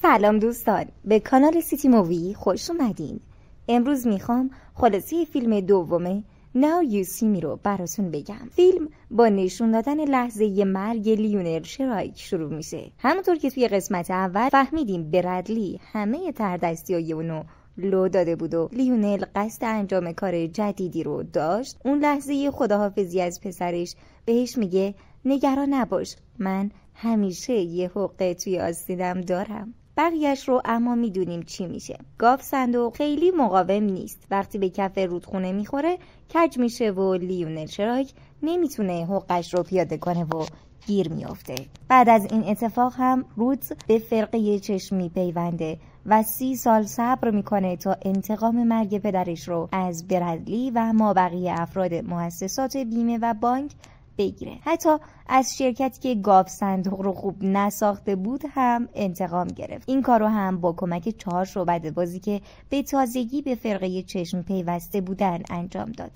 سلام دوستان، به کانال سیتی مووی خوش اومدین. امروز میخوام خلاصه فیلم دومه Now You See Me رو براتون بگم. فیلم با نشون دادن لحظه مرگ لیونل شرایک شروع میشه. همونطور که توی قسمت اول فهمیدیم برادلی همه تردستیای اونو لو داده بود و لیونل قصد انجام کار جدیدی رو داشت. اون لحظه خداحافظی از پسرش بهش میگه نگران نباش، من همیشه یه حقه توی آستینم دارم. بقیهش رو اما میدونیم چی میشه. گاو صندوق خیلی مقاوم نیست. وقتی به کف رودخونه میخوره کج میشه و لیونل شرایک نمیتونه حقش رو پیاده کنه و گیر میافته. بعد از این اتفاق هم رودز به فرقه چشمی پیونده و 30 سال صبر میکنه تا انتقام مرگ پدرش رو از برادلی و مابقی افراد مؤسسات بیمه و بانک بگیره. حتی از شرکتی که گاو صندوق رو خوب نساخته بود هم انتقام گرفت. این کارو هم با کمک 4 شعبده بازی که به تازگی به فرقه چشم پیوسته بودن انجام داد.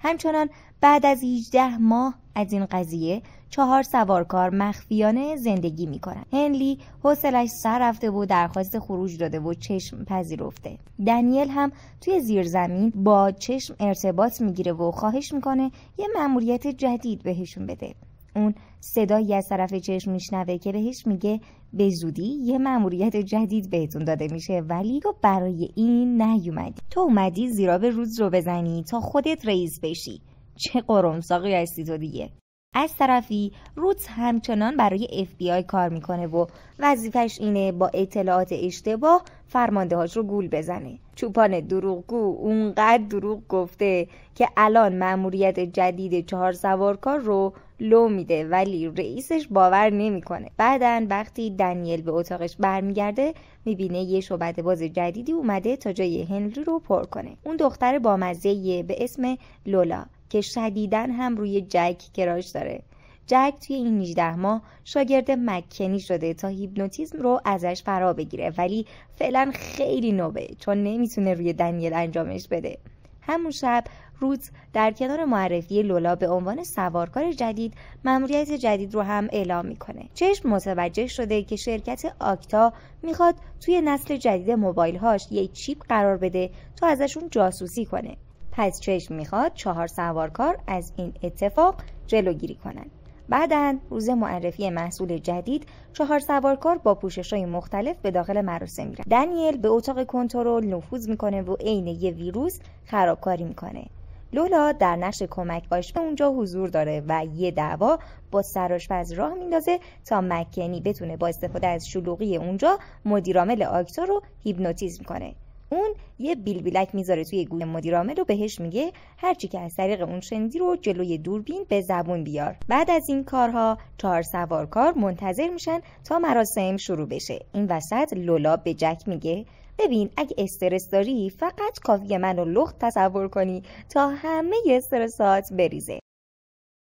همچنان بعد از 18 ماه از این قضیه 4 سوارکار مخفیانه زندگی میکنن. هنلی حوصلش سر رفته و درخواست خروج داده و چشم پذیرفته. دنیل هم توی زیرزمین با چشم ارتباط میگیره و خواهش میکنه یه مأموریت جدید بهشون بده. اون صدایی از طرف چشم میشنوه که بهش میگه به زودی یه مأموریت جدید بهتون داده میشه ولی تو برای این نیومدی. تو اومدی زیراب روز رو بزنی تا خودت رئیس بشی. چه قرمساقی هستی تو دیگه. از طرفی رودز همچنان برای FBI کار میکنه و وظیفش اینه با اطلاعات اشتباه فرماندهاش رو گول بزنه. چوپان دروغگو اونقدر دروغ گفته که الان مأموریت جدید 4 سوارکار رو لو میده ولی رئیسش باور نمیکنه. بعدن وقتی دنیل به اتاقش برمیگرده میبینه یه شعبده باز جدیدی اومده تا جای هنری رو پر کنه. اون دختر بامزه‌ای به اسم لولا که شدیداً هم روی جک کراش داره. جک توی این 18 ماه شاگرد مکنی شده تا هیپنوتیزم رو ازش فرا بگیره ولی فعلا خیلی نوبه چون نمیتونه روی دنیل انجامش بده. همون شب رودز در کنار معرفی لولا به عنوان سوارکار جدید مأموریت جدید رو هم اعلام میکنه. چشم متوجه شده که شرکت آکتا میخواد توی نسل جدید موبایل هاش یه چیپ قرار بده تا ازشون جاسوسی کنه. پس چشم میخواد 4 سوارکار از این اتفاق جلوگیری کنن. بعدن روز معرفی محصول جدید 4 سوارکار با پوشش‌های مختلف به داخل مراسم میرن. دنیل به اتاق کنترل نفوذ میکنه و عین یه ویروس خرابکاری میکنه. لولا در نقش کمک باش به اونجا حضور داره و یه دعوا با سرآشپز راه میندازه تا مکنی بتونه با استفاده از شلوغی اونجا مدیرعامل آکتا رو هیپنوتیزم کنه. اون یه بیلبیلک میذاره توی گوش مدیرعامل و بهش میگه هرچی که از طریق اون شنیدی رو جلوی دوربین به زبون بیار. بعد از این کارها 4 سوارکار منتظر میشن تا مراسم شروع بشه. این وسط لولا به جک میگه ببین اگه استرس داری فقط کافیه منو لخت تصور کنی تا همه استرسات بریزه.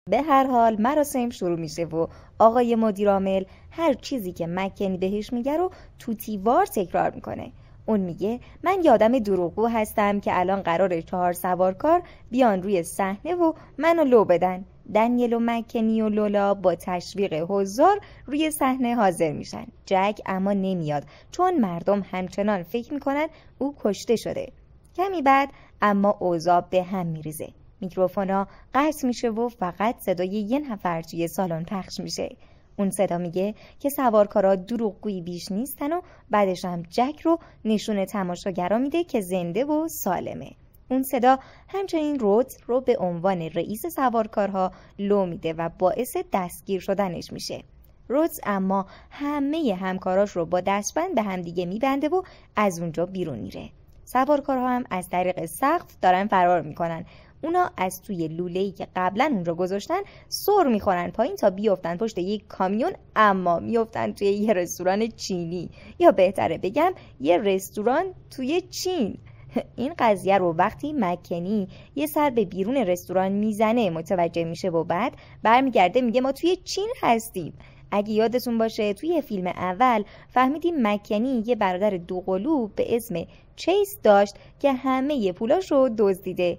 به هر حال مراسم شروع میشه و آقای مدیرعامل هر چیزی که مکنی بهش میگه رو توتیوار تکرار میکنه. اون میگه من یادم دروغگو هستم که الان قراره 4 سوارکار بیان روی صحنه و منو لو بدن. دنیل و مکنی و لولا با تشویق حضار روی صحنه حاضر میشن. جک اما نمیاد چون مردم همچنان فکر میکنن او کشته شده. کمی بعد اما اوضاع به هم میریزه. میکروفونا قطع میشه و فقط صدای یه نفر توی سالن پخش میشه. اون صدا میگه که سوارکارا دروغگویی بیش نیستن و بعدش هم جک رو نشون تماشاگرا میده که زنده و سالمه. اون صدا همچنین رودز رو به عنوان رئیس سوارکارها لو میده و باعث دستگیر شدنش میشه. رودز اما همه همکاراش رو با دستبند به همدیگه میبنده و از اونجا بیرون میره. سوارکارها هم از طریق سقف دارن فرار میکنن. اونا از توی لوله‌ای که قبلا اونجا گذاشتن سر میخورن پایین تا بیافتن پشت یک کامیون، اما میافتن توی یه رستوران چینی، یا بهتره بگم یه رستوران توی چین. این قضیه رو وقتی مکنی یه سر به بیرون رستوران میزنه متوجه میشه و بعد برمیگرده میگه ما توی چین هستیم. اگه یادتون باشه توی فیلم اول فهمیدیم مکنی یه برادر دوقلو به اسم چیس داشت که همه پولاش رو دزدیده.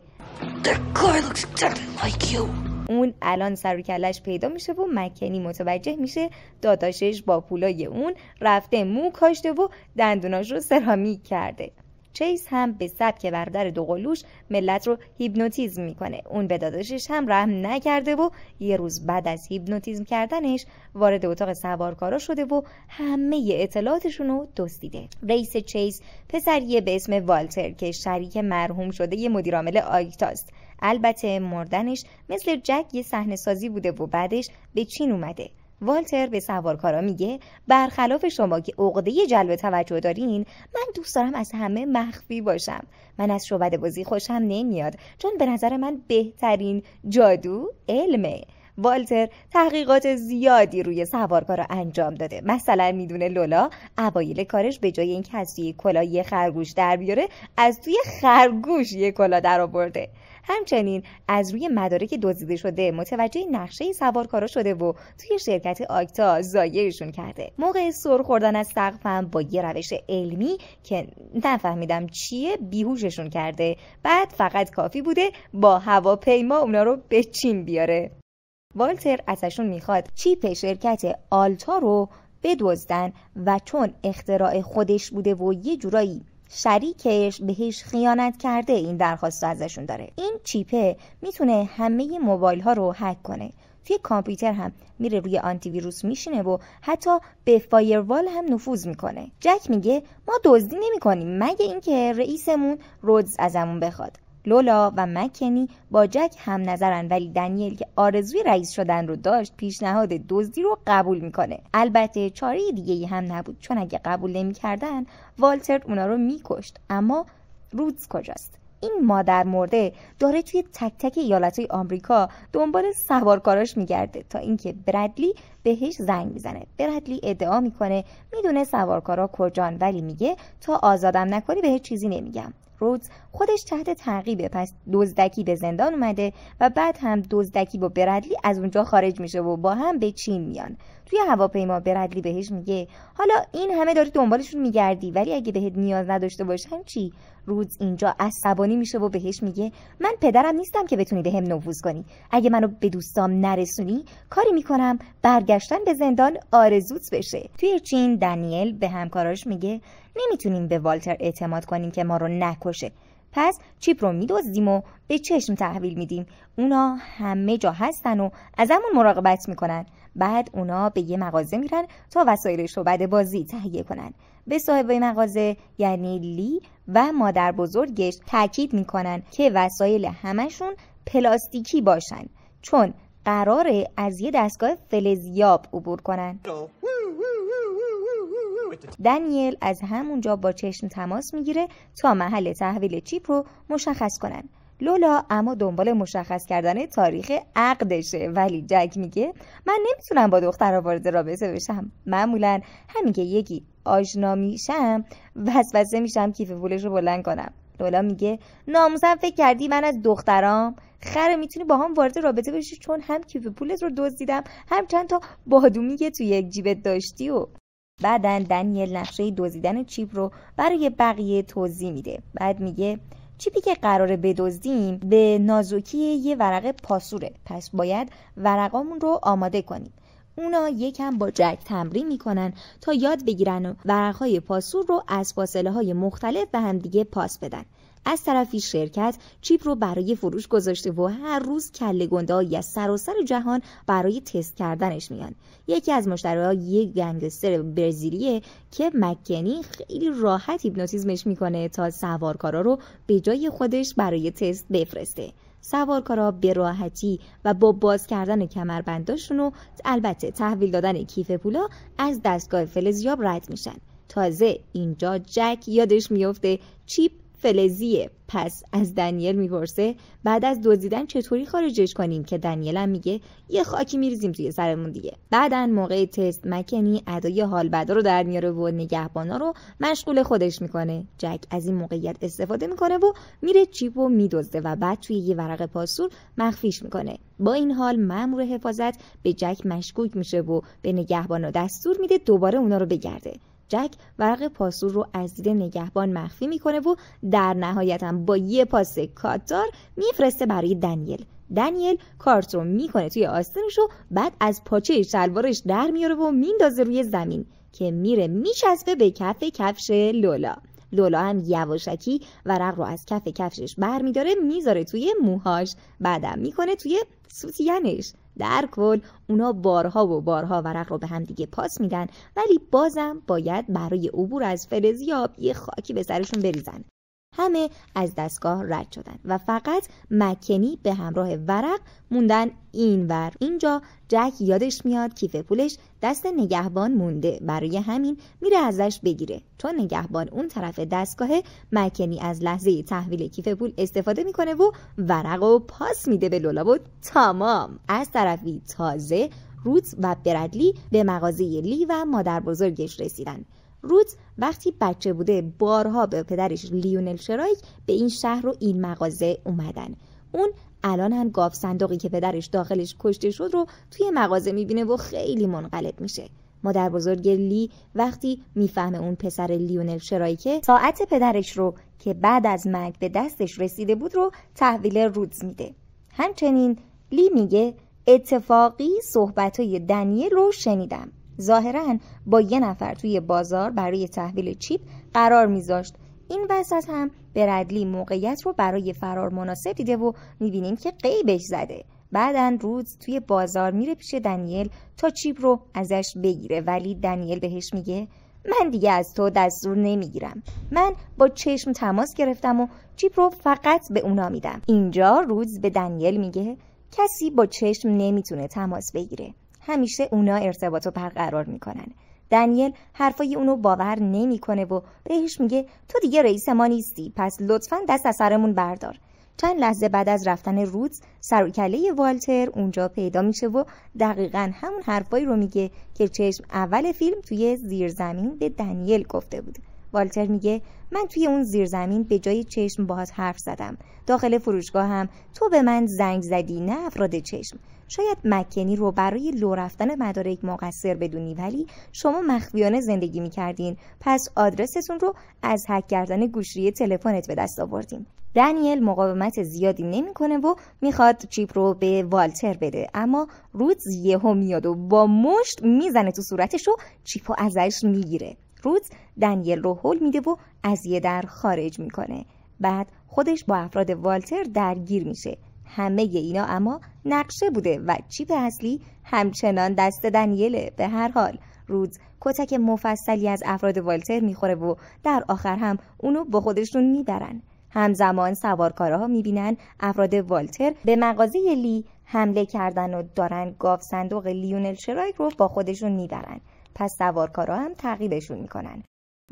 That guy looks exactly like you. اون الان سر و کلش پیدا میشه و مکنی متوجه میشه داداشش با پولای اون رفته مو کاشته و دندوناش رو سرامیک کرده. چیز هم به سبک برادر دوقلوش ملت رو هیپنوتیزم میکنه. اون به داداشش هم رحم نکرده و یه روز بعد از هیپنوتیزم کردنش وارد اتاق سوارکارا شده و همه اطلاعاتشون رو دزدیده. رئیس چیز پسریه به اسم والتر که شریک مرحوم شده یه مدیرعامل آیکتاست. البته مردنش مثل جک یه صحنه سازی بوده و بعدش به چین اومده. والتر به سوارکارا میگه برخلاف شما که عقده جلب توجه دارین، من دوست دارم از همه مخفی باشم. من از شعبده بازی خوشم نمیاد چون به نظر من بهترین جادو علمه. والتر تحقیقات زیادی روی سوارکارا انجام داده. مثلا میدونه لولا اوایل کارش به جای اینکه از توی کلاه یه خرگوش در بیاره، از توی خرگوش یه کلاه در آورده. همچنین از روی مدارک دزدیده شده متوجه نقشه سوارکارا شده و توی شرکت آکتا ضایعشون کرده. موقع سر خوردن از سقف هم با یه روش علمی که نفهمیدم چیه بیهوششون کرده. بعد فقط کافی بوده با هواپیما اونا رو به چین بیاره. والتر ازشون میخواد چیپ شرکت آلتا رو بدزدن و چون اختراع خودش بوده و یه جورایی شریکش بهش خیانت کرده این درخواست رو ازشون داره. این چیپه میتونه همه موبایل ها رو هک کنه. توی کامپیوتر هم میره روی آنتی ویروس میشینه و حتی به فایروال هم نفوذ میکنه. جک میگه ما دزدی نمیکنیم مگه اینکه رئیسمون رودز ازمون بخواد. لولا و مکنی با جک هم نظرن، ولی دنیل که آرزوی رئیس شدن رو داشت پیشنهاد دزدی رو قبول میکنه. البته چاره دیگه‌ای هم نبود چون اگه قبول نمیکردن والتر اونا رو میکشت. اما رودز کجاست؟ این مادر مرده داره توی تک تک ایالت‌های آمریکا دنبال سوارکاراش میگرده تا اینکه برادلی بهش زنگ میزنه. برادلی ادعا میکنه میدونه سوارکارا کجان، ولی میگه تا آزادم نکنی بهش چیزی نمیگم. رودز خودش تحت تعقیبه، پس دزدکی به زندان اومده و بعد هم دزدکی با برادلی از اونجا خارج میشه و با هم به چین میان. توی هواپیما برادلی بهش میگه حالا این همه داری دنبالشون میگردی ولی اگه بهت نیاز نداشته باشن چی؟ رودز اینجا عصبانی میشه و بهش میگه من پدرم نیستم که بتونی بهم نفوذ کنی. اگه منو به دوستام نرسونی کاری میکنم برگشتن به زندان آرزوت بشه. توی چین دنیل به همکاراش میگه نمیتونیم به والتر اعتماد کنیم که ما رو نکشه. پس چیپ رو میدزدیم و به چشم تحویل میدیم. اونا همه جا هستن و ازمون مراقبت میکنن. بعد اونا به یه مغازه میرن تا وسایل شعبده بازی تهیه کنن. به صاحب مغازه یعنی لی و مادر بزرگش تاکید میکنن که وسایل همشون پلاستیکی باشن چون قراره از یه دستگاه فلزیاب عبور کنن. دنیل از همونجا با چشم تماس میگیره تا محل تحویل چیپ رو مشخص کنن. لولا اما دنبال مشخص کردن تاریخ عقدشه، ولی جک میگه من نمیتونم با دخترها وارد رابطه بشم. معمولا همین که یکی آشنا میشم وسوسه میشم کیف پولش رو بلند کنم. لولا میگه ناموسم فکر کردی من از دخترام خره میتونی با هم وارد رابطه بشی چون هم کیف پولت رو دزدیدم هم چند تا بادومی که توی یک جیبت داشتی. و بعدن دنیل نقشه دزدیدن چیپ رو برای بقیه توضیح میده. بعد میگه چیپی که قراره بدزدیم به نازکی یه ورق پاسوره، پس باید ورقامون رو آماده کنیم. اونا یکم با جک تمرین میکنن تا یاد بگیرن و ورقهای پاسور رو از فاصله‌های مختلف به هم دیگه پاس بدن. از طرفی شرکت چیپ رو برای فروش گذاشته و هر روز کله گنده‌ای از سراسر جهان برای تست کردنش میان. یکی از مشتری‌ها یک گنگستر برزیلیه که مکنی خیلی راحت هیپنوتیزمش میکنه تا سوارکارا رو به جای خودش برای تست بفرسته. سوارکارا به راحتی و با باز کردن کمربنداشون و البته تحویل دادن کیف پولا از دستگاه فلزیاب رد میشن. تازه اینجا جک یادش میفته چیپ فلزیه، پس از دنیل میپرسه بعد از دزدیدن چطوری خارجش کنیم که دنیل هم میگه یه خاکی میریزیم توی سرمون دیگه. بعدن موقع تست مکنی ادای حال بدا رو در میاره و نگهبانا رو مشغول خودش میکنه. جک از این موقعیت استفاده میکنه و میره چیپو میدزده و بعد توی یه ورق پاسور مخفیش میکنه. با این حال مأمور حفاظت به جک مشکوک میشه و به نگهبانا دستور میده دوباره اونا رو بگرده. جک ورق پاسور رو از دید نگهبان مخفی میکنه و در نهایت هم با یه پاس کاتدار میفرسته برای دنیل کارت رو میکنه توی آستینش و بعد از پاچه شلوارش در میاره و میندازه روی زمین که میره میچسبه به کف کفش لولا هم یواشکی ورق رو از کف کفشش بر میداره میذاره توی موهاش، بعدم میکنه توی سوتیانش. در کل اونا بارها و بارها ورق رو به هم دیگه پاس میدن، ولی بازم باید برای عبور از فلزیاب یه خاکی به سرشون بریزن. همه از دستگاه رد شدن و فقط مکنی به همراه ورق موندن اینور. اینجا جک یادش میاد کیف پولش دست نگهبان مونده، برای همین میره ازش بگیره. چون نگهبان اون طرف دستگاه، مکنی از لحظه تحویل کیف پول استفاده میکنه و ورق رو پاس میده به لولا و تمام. از طرفی تازه روت و برادلی به مغازه لی و مادر بزرگش رسیدن. روت وقتی بچه بوده بارها به پدرش لیونل شرایک به این شهر و این مغازه اومدن. اون الان هم گاو صندوقی که پدرش داخلش کشته شد رو توی مغازه میبینه و خیلی منقلب میشه. مادر بزرگ لی وقتی میفهمه اون پسر لیونل شرایکه، ساعت پدرش رو که بعد از مرگ به دستش رسیده بود رو تحویل روت میده. همچنین لی میگه اتفاقی صحبتای دنیل رو شنیدم. ظاهراً با یه نفر توی بازار برای تحویل چیپ قرار میذاشت. این وسط هم برادلی موقعیت رو برای فرار مناسب دیده و میبینیم که غیبش زده. بعدن روز توی بازار میره پیش دنیل تا چیپ رو ازش بگیره، ولی دنیل بهش میگه من دیگه از تو دستور نمیگیرم، من با چشم تماس گرفتم و چیپ رو فقط به اونا میدم. اینجا روز به دنیل میگه کسی با چشم نمیتونه تماس بگیره، همیشه اونا ارتباطو برقرار میکنن. دنیل حرفای اونو باور نمیکنه و بهش میگه تو دیگه رئیس ما نیستی، پس لطفاً دست از سرمون بردار. چند لحظه بعد از رفتن روز، سر و کله والتر اونجا پیدا میشه و دقیقاً همون حرفایی رو میگه که چشم اول فیلم توی زیرزمین به دنیل گفته بود. والتر میگه من توی اون زیرزمین به جای چشم باهات حرف زدم. داخل فروشگاه هم تو به من زنگ زدی، نه افراد چشم. شاید مکنی رو برای لو رفتن مدارک مقصر بدونی، ولی شما مخفیانه زندگی میکردین، پس آدرستون رو از هک کردن گوشی تلفنت به دست آوردیم. دنیل مقاومت زیادی نمیکنه و میخواد چیپ رو به والتر بده، اما روز یهو میاد و با مشت میزنه تو صورتش و چیپو ازش میگیره. روز دنیل رو هول میده و از یه در خارج میکنه. بعد خودش با افراد والتر درگیر میشه. همه اینا اما نقشه بوده و چیپ اصلی همچنان دست دنیله. به هر حال روز کتک مفصلی از افراد والتر میخوره و در آخر هم اونو با خودشون میبرن. همزمان سوارکارها میبینن افراد والتر به مغازه لی حمله کردن و دارن گاو صندوق لیونل شرایک رو با خودشون میبرن. پس سوارکارها هم تعقیبشون میکنن.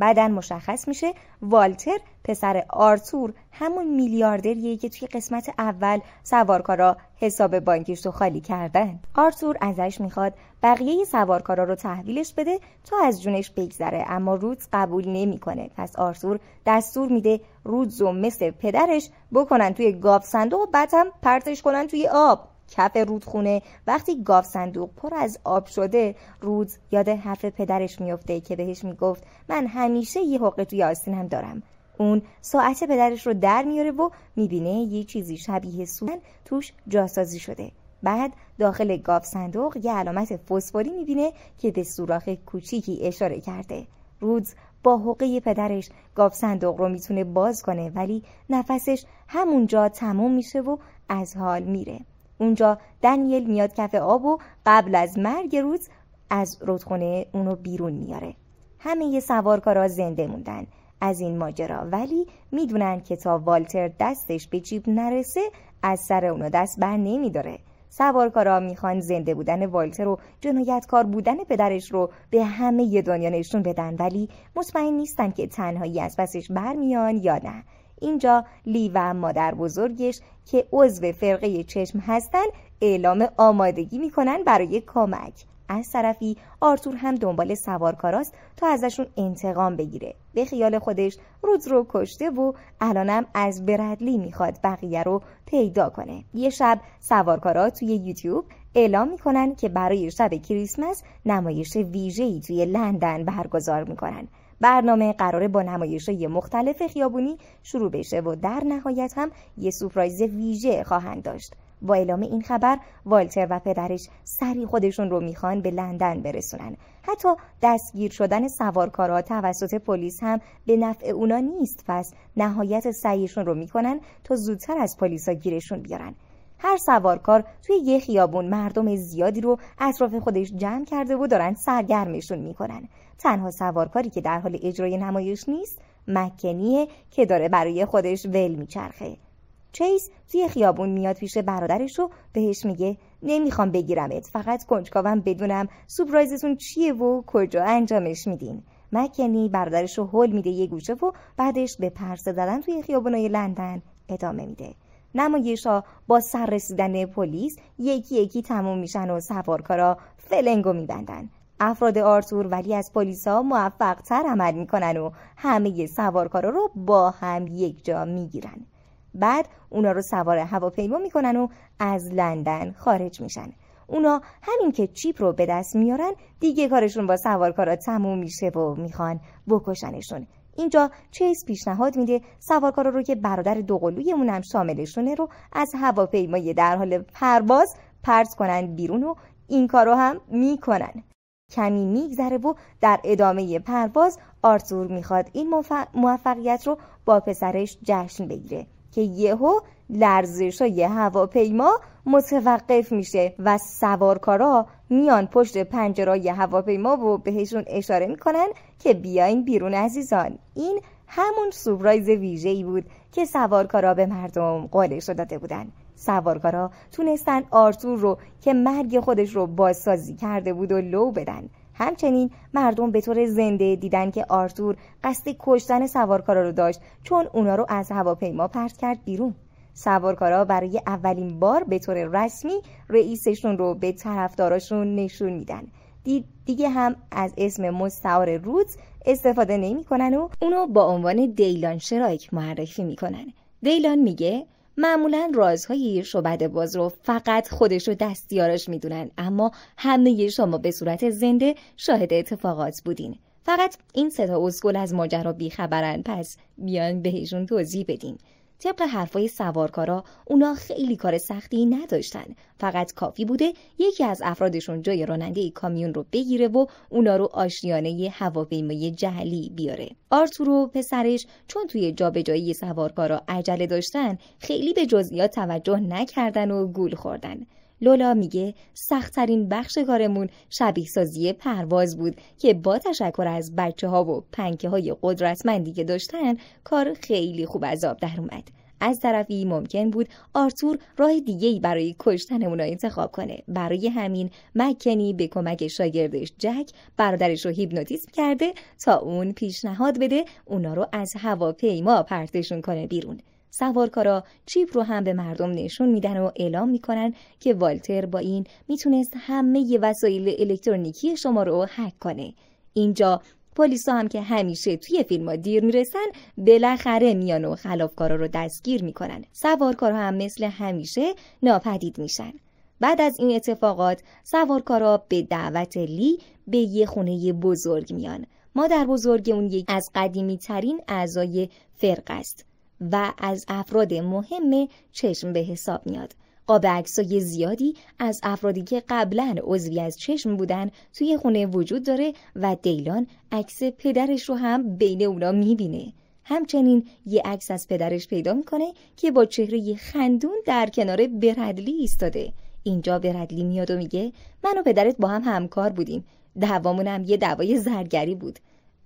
بعدن مشخص میشه والتر پسر آرتور همون میلیاردریه که توی قسمت اول سوارکارا حساب بانکیش رو خالی کردن. آرتور ازش میخواد بقیه سوارکارا رو تحویلش بده تا از جونش بگذره، اما رودز قبول نمیکنه. پس آرتور دستور میده رودزو مثل پدرش بکنن توی گاو صندوق و بعد هم پرتش کنن توی آب. کف رودخونه وقتی گاو صندوق پر از آب شده، رودز یاد حرف پدرش میفته که بهش میگفت من همیشه یه حقه توی آستینم دارم. اون ساعت پدرش رو در میاره و میبینه یه چیزی شبیه سوزن توش جاسازی شده. بعد داخل گاو صندوق یه علامت فسفوری میبینه که به سوراخ کوچیکی اشاره کرده. رودز با حقه پدرش گاو صندوق رو میتونه باز کنه، ولی نفسش همونجا تموم میشه و از حال میره. اونجا دنیل میاد کف آب و قبل از مرگ روز از رودخونه اونو بیرون میاره. همه ی سوارکارا زنده موندن از این ماجرا، ولی میدونن که تا والتر دستش به چیپ نرسه از سر اونو دست بر نمیداره. سوارکارا میخوان زنده بودن والتر و جنایتکار بودن پدرش رو به همه ی دنیا نشون بدن، ولی مطمئن نیستن که تنهایی از پسش برمیان یا نه. اینجا لی و مادر بزرگش که عضو فرقه چشم هستن اعلام آمادگی میکنن برای کمک. از طرفی آرتور هم دنبال سوارکاراست تا ازشون انتقام بگیره. به خیال خودش رود رو کشته و الانم از برادلی میخواد بقیه رو پیدا کنه. یه شب سوارکارا توی یوتیوب اعلام میکنن که برای شب کریسمس نمایش ویژه‌ای توی لندن برگزار میکنن. برنامه قراره با نمایش‌های مختلف خیابونی شروع بشه و در نهایت هم یه سورپرایز ویژه خواهند داشت. با اعلام این خبر والتر و پدرش سریع خودشون رو میخوان به لندن برسونن. حتی دستگیر شدن سوارکارا توسط پلیس هم به نفع اونا نیست، پس نهایت سعیشون رو میکنن تا زودتر از پلیسا گیرشون بیارن. هر سوارکار توی یه خیابون مردم زیادی رو اطراف خودش جمع کرده و دارن سرگرمشون میکنن. تنها سوارکاری که در حال اجرای نمایش نیست مکنیه که داره برای خودش ول میچرخه. چیز توی خیابون میاد پیش برادرش و بهش میگه نمیخوام بگیرمت، فقط کنجکاوم بدونم سورپرایزتون چیه و کجا انجامش میدین. مکنی برادرش رو هول میده یه گوشه و بعدش به پرسه زدن توی خیابونای لندن ادامه میده. نمایش‌ها با سر رسیدن پلیس یکی یکی تموم میشن و سوارکارا فلنگو میبندن. افراد آرتور ولی از پلیسا موفق‌تر عمل میکنن و همه سوارکارا رو با هم یک جا میگیرن. بعد اونا رو سوار هواپیما میکنن و از لندن خارج میشن. اونا همین که چیپ رو به دست میارن دیگه کارشون با سوارکارا تموم میشه و میخوان بکشنشون. اینجا چیز پیشنهاد میده سوارکارا رو که برادر دوقلوی اونم شاملشونه رو از هواپیمای در حال پرواز پرت کنن بیرون و این کارو هم میکنن. کمی میگذره و در ادامه پرواز آرتور میخواد این موفقیت رو با پسرش جشن بگیره که یهو لرزش‌های هواپیما متوقف میشه و سوارکارا میان پشت پنجره‌های هواپیما و بهشون اشاره میکنن که بیاین بیرون عزیزان. این همون سورپرایز ویژه‌ای بود که سوارکارا به مردم قولش داده بودن. سوارکارا تونستن آرتور رو که مرگ خودش رو بازسازی کرده بود و لو بدن. همچنین مردم به طور زنده دیدن که آرتور قصد کشتن سوارکارا رو داشت چون اونا رو از هواپیما پرت کرد بیرون. سوارکارا برای اولین بار به طور رسمی رئیسشون رو به طرفداراشون نشون میدن. دیگه هم از اسم مستعار رودز استفاده نمی‌کنن و اونو با عنوان دیلان شرایک معرفی میکنن. دیلان میگه معمولاً رازهای شعبده باز رو فقط خودش و دستیارش میدونن، اما همه شما به صورت زنده شاهد اتفاقات بودین. فقط این سه تا اسکول از ماجرا بیخبرن، پس بیان بهشون توضیح بدیم. طبق حرفای سوارکارا اونا خیلی کار سختی نداشتن، فقط کافی بوده یکی از افرادشون جای راننده کامیون رو بگیره و اونا رو آشیانه هواپیمای جعلی بیاره. آرتور و پسرش چون توی جابجایی سوارکارا عجله داشتن خیلی به جزئیات توجه نکردن و گول خوردن. لولا میگه سخت‌ترین بخش کارمون شبیه سازی پرواز بود که با تشکر از بچه‌ها و پنکه‌های قدرتمندی که داشتن کار خیلی خوب از آب در اومد. از طرفی ممکن بود آرتور راه دیگه‌ای برای کشتن اونا انتخاب کنه. برای همین مکنی به کمک شاگردش جک برادرش رو هیپنوتیزم کرده تا اون پیشنهاد بده اونا رو از هواپیما پرتشون کنه بیرون. سوارکارا چیپ رو هم به مردم نشون میدن و اعلام میکنن که والتر با این میتونست همه وسایل الکترونیکی شما رو هک کنه. اینجا پلیسا هم که همیشه توی فیلم‌ها دیر میرسن بالاخره میان و خلافکارا رو دستگیر میکنن. سوارکارا هم مثل همیشه ناپدید میشن. بعد از این اتفاقات سوارکارا به دعوت لی به یه خونه بزرگ میان. مادر بزرگ اون یک از قدیمی ترین اعضای فرقه است و از افراد مهم چشم به حساب میاد. قاب عکسای زیادی از افرادی که قبلا عضوی از چشم بودن توی خونه وجود داره و دیلان عکس پدرش رو هم بین اونا میبینه. همچنین یه عکس از پدرش پیدا میکنه که با چهره خندون در کنار برادلی ایستاده. اینجا برادلی میاد و میگه من و پدرت با هم همکار بودیم. دعوامون هم یه دعوای زرگری بود.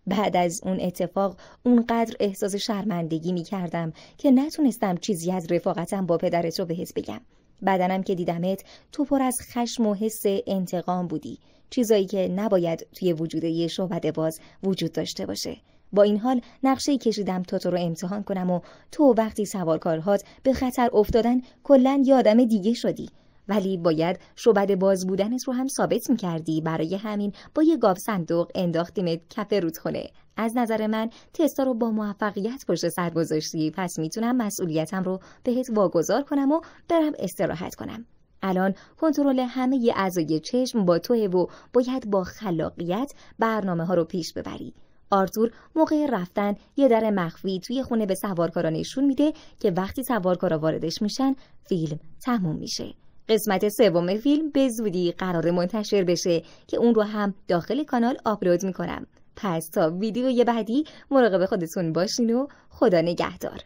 بعد از اون اتفاق اونقدر احساس شرمندگی میکردم که نتونستم چیزی از رفاقتم با پدرت رو بهت بگم. بعدنم که دیدمت تو پر از خشم و حس انتقام بودی، چیزایی که نباید توی وجود یه شعبده باز وجود داشته باشه. با این حال نقشه‌ای کشیدم تا تو رو امتحان کنم و تو وقتی سوارکارهات به خطر افتادن کلاً یه آدم دیگه شدی. ولی باید شعبده باز بودنت رو هم ثابت می‌کردی. برای همین با یه گاو صندوق انداختیمت کف رودخونه. از نظر من تستا رو با موفقیت پشت سر گذاشتی، پس میتونم مسئولیتم رو بهت واگذار کنم و برم استراحت کنم. الان کنترل همه اعضای چشم با توه و باید با خلاقیت برنامه‌ها رو پیش ببری. آرتور موقع رفتن یه در مخفی توی خونه به سوارکارا نشون میده که وقتی سوارکارا واردش میشن فیلم تموم میشه. قسمت سوم فیلم به زودی قرار منتشر بشه که اون رو هم داخل کانال آپلود میکنم. پس تا ویدیوی بعدی مراقب خودتون باشین و خدا نگهدار.